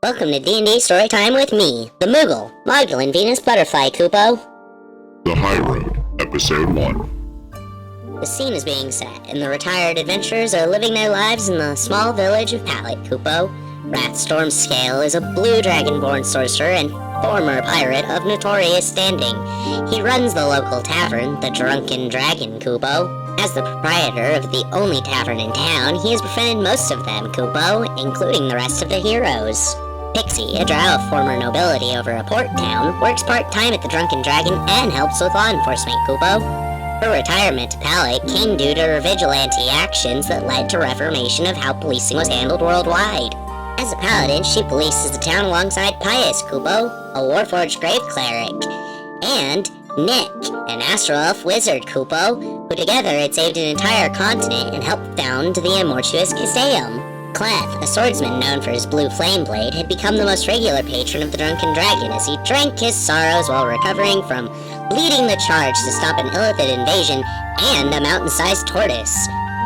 Welcome to D&D Storytime with me, the Moogle, Magdalene Venus Butterfly, Kupo. The Highroad, Episode 1. The scene is being set, and the retired adventurers are living their lives in the small village of Pallet, Kupo. Wrathstorm Scale is a blue dragonborn sorcerer and former pirate of notorious standing. He runs the local tavern, the Drunken Dragon, Kupo. As the proprietor of the only tavern in town, he has befriended most of them, Kupo, including the rest of the heroes. Pixie, a drow of former nobility over a port town, works part-time at the Drunken Dragon and helps with law enforcement, Kupo. Her retirement to Pallet came due to her vigilante actions that led to reformation of how policing was handled worldwide. As a paladin, she polices the town alongside Pius, Kupo, a warforged grave cleric, and Nick, an astral elf wizard, Kupo, who together had saved an entire continent and helped found the Immortuous Casteum. Cleth, a swordsman known for his blue flame blade, had become the most regular patron of the Drunken Dragon as he drank his sorrows while recovering from leading the charge to stop an Illithid invasion and a mountain-sized tortoise.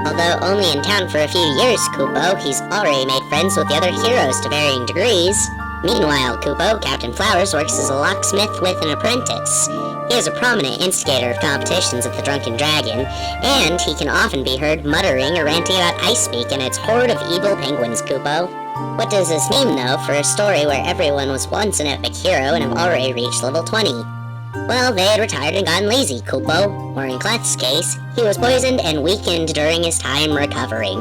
Although only in town for a few years, Kupo, he's already made friends with the other heroes to varying degrees. Meanwhile, Kupo, Captain Flowers, works as a locksmith with an apprentice. He is a prominent instigator of competitions at the Drunken Dragon, and he can often be heard muttering or ranting about Icepeak and its horde of evil penguins, Kupo. What does this mean, though, for a story where everyone was once an epic hero and have already reached level 20? Well, they had retired and gotten lazy, Kupo, or in Cleth's case, he was poisoned and weakened during his time recovering.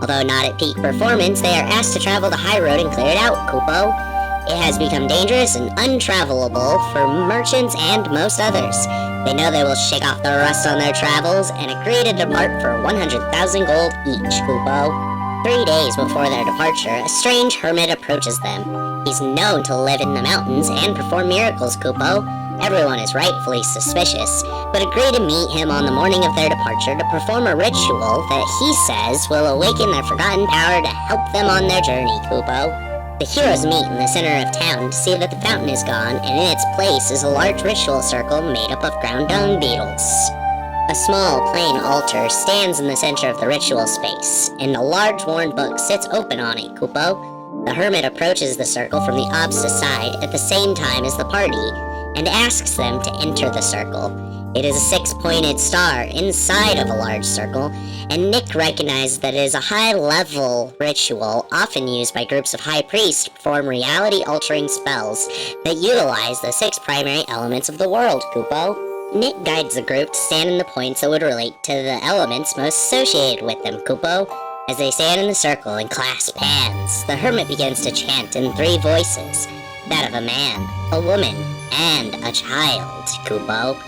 Although not at peak performance, they are asked to travel the high road and clear it out, Kupo. It has become dangerous and untravelable for merchants and most others. They know they will shake off the rust on their travels and agree to depart for 100,000 gold each, Kupo. 3 days before their departure, a strange hermit approaches them. He's known to live in the mountains and perform miracles, Kupo. Everyone is rightfully suspicious, but agree to meet him on the morning of their departure to perform a ritual that he says will awaken their forgotten power to help them on their journey, Kupo. The heroes meet in the center of town to see that the fountain is gone, and in its place is a large ritual circle made up of ground dung beetles. A small, plain altar stands in the center of the ritual space, and a large worn book sits open on it, Kupo. The hermit approaches the circle from the opposite side at the same time as the party, and asks them to enter the circle. It is a 6-pointed star inside of a large circle, and Nick recognizes that it is a high-level ritual often used by groups of high priests to perform reality-altering spells that utilize the 6 primary elements of the world, Kupo. Nick guides the group to stand in the points that would relate to the elements most associated with them, Kupo. As they stand in the circle and clasp hands, the hermit begins to chant in 3 voices, that of a man, a woman, and a child, Kupo.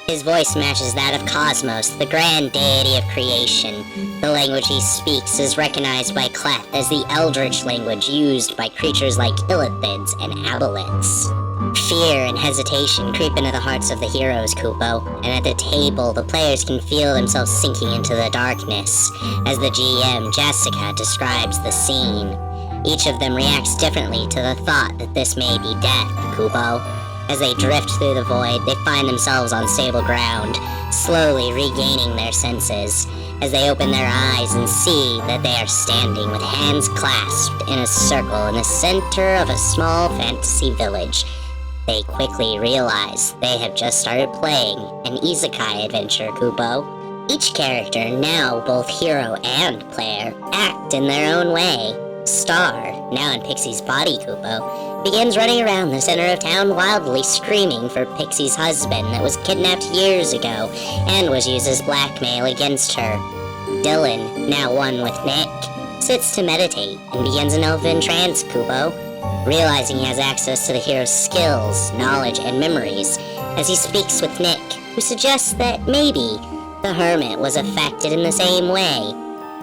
His voice matches that of Cosmos, the grand deity of creation. The language he speaks is recognized by Cleth as the eldritch language used by creatures like Illithids and Aboleths. Fear and hesitation creep into the hearts of the heroes, Kupo, and at the table, the players can feel themselves sinking into the darkness, as the GM, Jessica, describes the scene. Each of them reacts differently to the thought that this may be death, Kupo. As they drift through the void, they find themselves on stable ground, slowly regaining their senses. As they open their eyes and see that they are standing with hands clasped in a circle in the center of a small fantasy village, they quickly realize they have just started playing an isekai adventure, Kupo. Each character, now both hero and player, act in their own way. Star, now in Pixie's body, Kupo, begins running around the center of town wildly screaming for Pixie's husband that was kidnapped years ago and was used as blackmail against her. Dylan, now one with Nick, sits to meditate and begins an elfin trance, Kupo, realizing he has access to the hero's skills, knowledge, and memories as he speaks with Nick, who suggests that maybe the hermit was affected in the same way,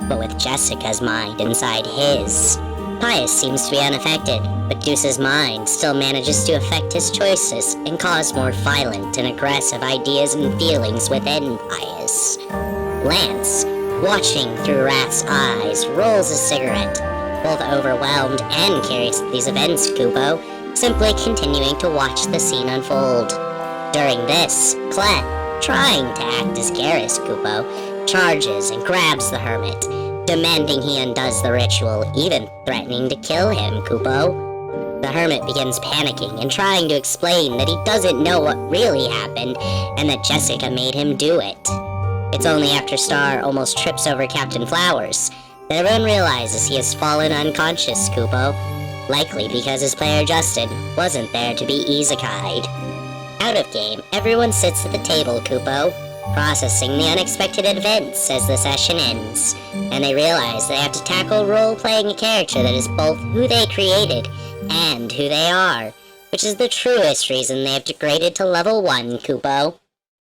but with Jessica's mind inside his. Pius seems to be unaffected, but Deuce's mind still manages to affect his choices and cause more violent and aggressive ideas and feelings within Pius. Lance, watching through Wrath's eyes, rolls a cigarette, both overwhelmed and curious at these events, Kupo, simply continuing to watch the scene unfold. During this, Cleth, trying to act as Garrus, Kupo, charges and grabs the hermit, demanding he undoes the ritual, even threatening to kill him, Kupo. The hermit begins panicking and trying to explain that he doesn't know what really happened and that Jessica made him do it. It's only after Star almost trips over Captain Flowers that everyone realizes he has fallen unconscious, Kupo. Likely because his player Justin wasn't there to be isekai'd. Out of game, everyone sits at the table, Kupo, processing the unexpected events as the session ends, and they realize they have to tackle role-playing a character that is both who they created and who they are, which is the truest reason they have degraded to level 1, Kupo.